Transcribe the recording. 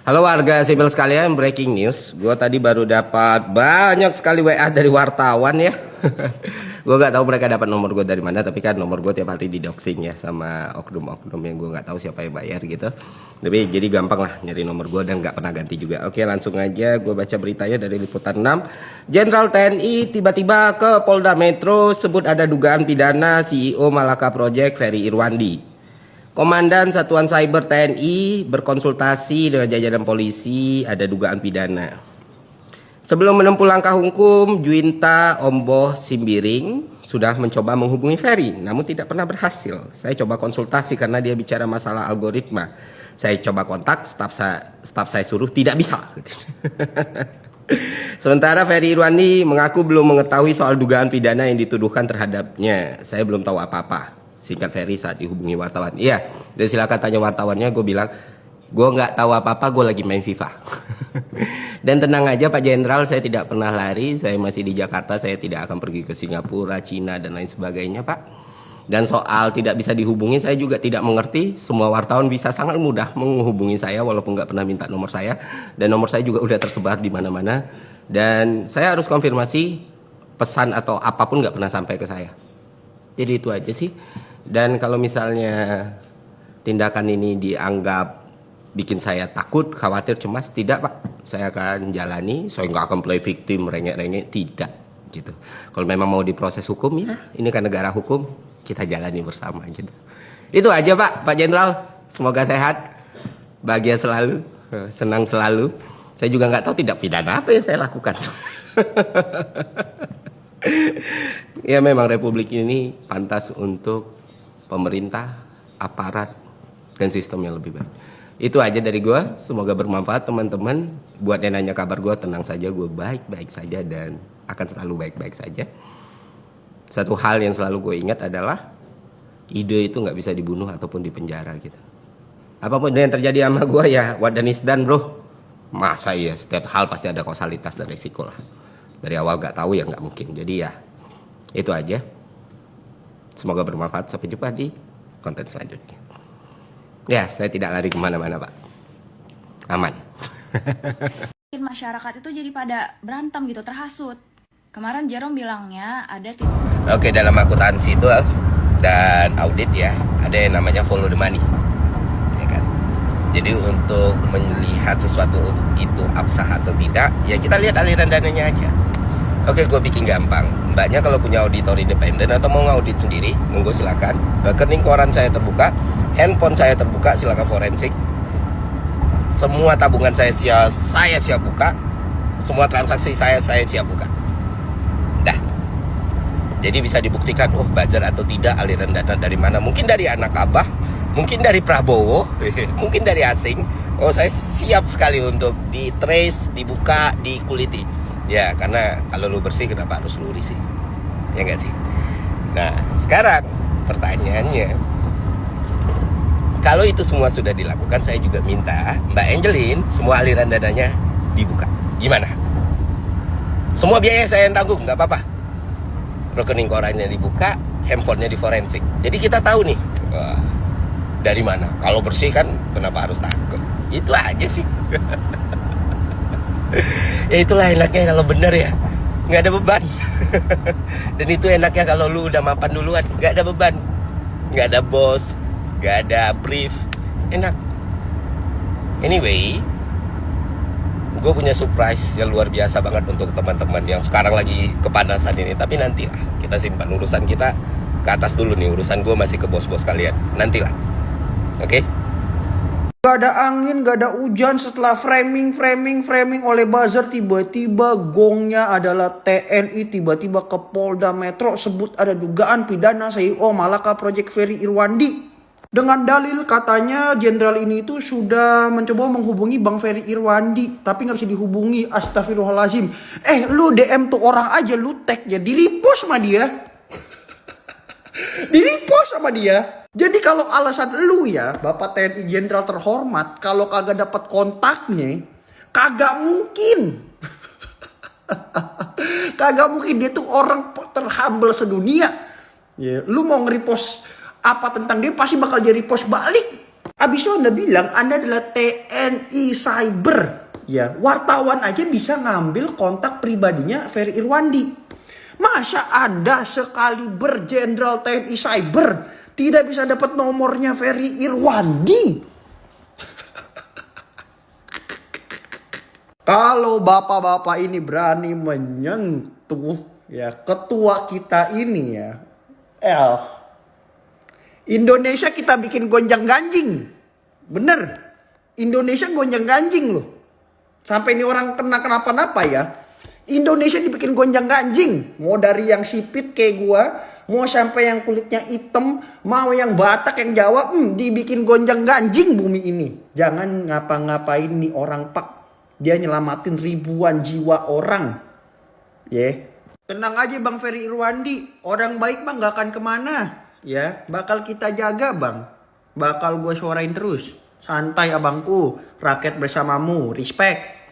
Halo warga sipil sekalian, breaking news. Gue tadi baru dapat banyak sekali WA dari wartawan ya. Gue nggak tahu mereka dapat nomor gue dari mana, tapi kan nomor gue tiap hari didoxing ya sama oknum-oknum yang gue nggak tahu siapa yang bayar gitu. Tapi jadi gampang lah nyari nomor gue dan nggak pernah ganti juga. Oke, langsung aja gue baca beritanya dari Liputan 6. Jenderal TNI tiba-tiba ke Polda Metro sebut ada dugaan pidana CEO Malaka Project Ferry Irwandi. Komandan Satuan Cyber TNI berkonsultasi dengan jajaran polisi, ada dugaan pidana. Sebelum menempuh langkah hukum, Juwinta Omboh Simbiring sudah mencoba menghubungi Ferry, namun tidak pernah berhasil. Saya coba konsultasi karena dia bicara masalah algoritma. Saya coba kontak, staf saya suruh tidak bisa. Sementara Ferry Irwandi mengaku belum mengetahui soal dugaan pidana yang dituduhkan terhadapnya. Saya belum tahu apa-apa. Singkat Ferry saat dihubungi wartawan. Iya, dan silakan tanya wartawannya. Gue bilang, gue nggak tahu apa-apa, gue lagi main FIFA. Dan tenang aja Pak Jenderal, saya tidak pernah lari. Saya masih di Jakarta, saya tidak akan pergi ke Singapura, Cina, dan lain sebagainya Pak. Dan soal tidak bisa dihubungi, saya juga tidak mengerti. Semua wartawan bisa sangat mudah menghubungi saya, walaupun nggak pernah minta nomor saya. Dan nomor saya juga udah tersebar di mana-mana. Dan saya harus konfirmasi, pesan atau apapun nggak pernah sampai ke saya. Jadi itu aja sih. Dan kalau misalnya tindakan ini dianggap bikin saya takut, khawatir, cemas, tidak Pak. Saya akan jalani, saya nggak akan play victim, rengek-rengek, tidak gitu. Kalau memang mau diproses hukum ya, ini kan negara hukum, kita jalani bersama gitu. Itu aja Pak Jenderal. Semoga sehat, bahagia selalu, senang selalu. Saya juga nggak tahu tidak pidana apa yang saya lakukan. Ya memang republik ini pantas untuk pemerintah, aparat, dan sistem yang lebih baik. Itu aja dari gue, semoga bermanfaat teman-teman. Buat yang nanya kabar gue, tenang saja, gue baik-baik saja dan akan selalu baik-baik saja. Satu hal yang selalu gue ingat adalah ide itu gak bisa dibunuh ataupun dipenjara gitu. Apapun yang terjadi sama gue ya, what done is done bro. Masa ya, setiap hal pasti ada kausalitas dan resiko lah. Dari awal gak tahu ya gak mungkin, jadi ya itu aja. Semoga bermanfaat. Sampai jumpa di konten selanjutnya. Ya, saya tidak lari kemana-mana Pak. Aman. Masyarakat itu jadi pada berantem gitu, terhasut. Kemarin Jerome bilangnya ada... Oke, dalam akuntansi itu dan audit ya, ada yang namanya follow the money. Ya kan? Jadi untuk melihat sesuatu itu absah atau tidak, ya kita lihat aliran dananya aja. Oke, gue bikin gampang. Mbaknya kalau punya auditor independen atau mau ngaudit sendiri, monggo silakan. Rekening koran saya terbuka, handphone saya terbuka, silakan forensik. Semua tabungan saya siap buka, semua transaksi saya siap buka. Dah. Jadi bisa dibuktikan, oh buzzer atau tidak, aliran dana dari mana? Mungkin dari anak abah, mungkin dari Prabowo, mungkin dari asing. Oh saya siap sekali untuk di trace, dibuka, dikuliti. Ya, karena kalau lu bersih kenapa harus lu risih? Ya nggak sih? Nah, sekarang pertanyaannya, kalau itu semua sudah dilakukan, saya juga minta Mbak Angelin semua aliran dananya dibuka. Gimana? Semua biaya saya yang tanggung, nggak apa-apa. Rekening korannya dibuka, handphonenya diforensik. Jadi kita tahu nih, wah, dari mana? Kalau bersih kan, kenapa harus takut? Itu aja sih. Ya itulah enaknya kalau bener ya, nggak ada beban. Dan itu enaknya kalau lu udah mapan duluan, nggak ada beban, nggak ada bos, nggak ada brief, enak. Anyway, gue punya surprise yang luar biasa banget untuk teman-teman yang sekarang lagi kepanasan ini. Tapi nantilah, kita simpan urusan kita ke atas dulu nih. Urusan gue masih ke bos-bos kalian, nantilah. Oke? Gak ada angin, gak ada hujan. Setelah framing oleh buzzer, tiba-tiba gongnya adalah TNI tiba-tiba ke Polda Metro sebut ada dugaan pidana CEO Malaka Project Ferry Irwandi. Dengan dalil katanya jenderal ini itu sudah mencoba menghubungi Bang Ferry Irwandi, tapi gak bisa dihubungi. Astagfirullahaladzim. Lu DM tuh orang aja, lu tag ya, di-repost sama dia. Di-repost sama dia. Jadi kalau alasan lu ya, Bapak TNI Jenderal terhormat, kalau kagak dapat kontaknya, kagak mungkin. Kagak mungkin, dia tuh orang terhumble sedunia. Ya, lu mau nge-repost apa tentang dia pasti bakal jadi repost balik. Abis itu Anda bilang Anda adalah TNI Cyber. Ya, wartawan aja bisa ngambil kontak pribadinya Ferry Irwandi. Masa ada sekaliber Jenderal TNI Cyber tidak bisa dapat nomornya Ferry Irwandi? Kalau bapak-bapak ini berani menyentuh ya ketua kita ini ya, Indonesia kita bikin gonjang-ganjing. Bener. Indonesia gonjang-ganjing loh. Sampai ini orang kena kenapa-napa ya. Indonesia dibikin gonjang-ganjing. Mau dari yang sipit kayak gua, mau sampai yang kulitnya hitam, mau yang Batak, yang Jawa, dibikin gonjang-ganjing bumi ini. Jangan ngapa-ngapain nih orang pak. Dia nyelamatin ribuan jiwa orang. Tenang aja Bang Ferry Irwandi. Orang baik Bang gak akan kemana. Ya, bakal kita jaga Bang. Bakal gue suarain terus. Santai abangku, rakyat bersamamu, respect.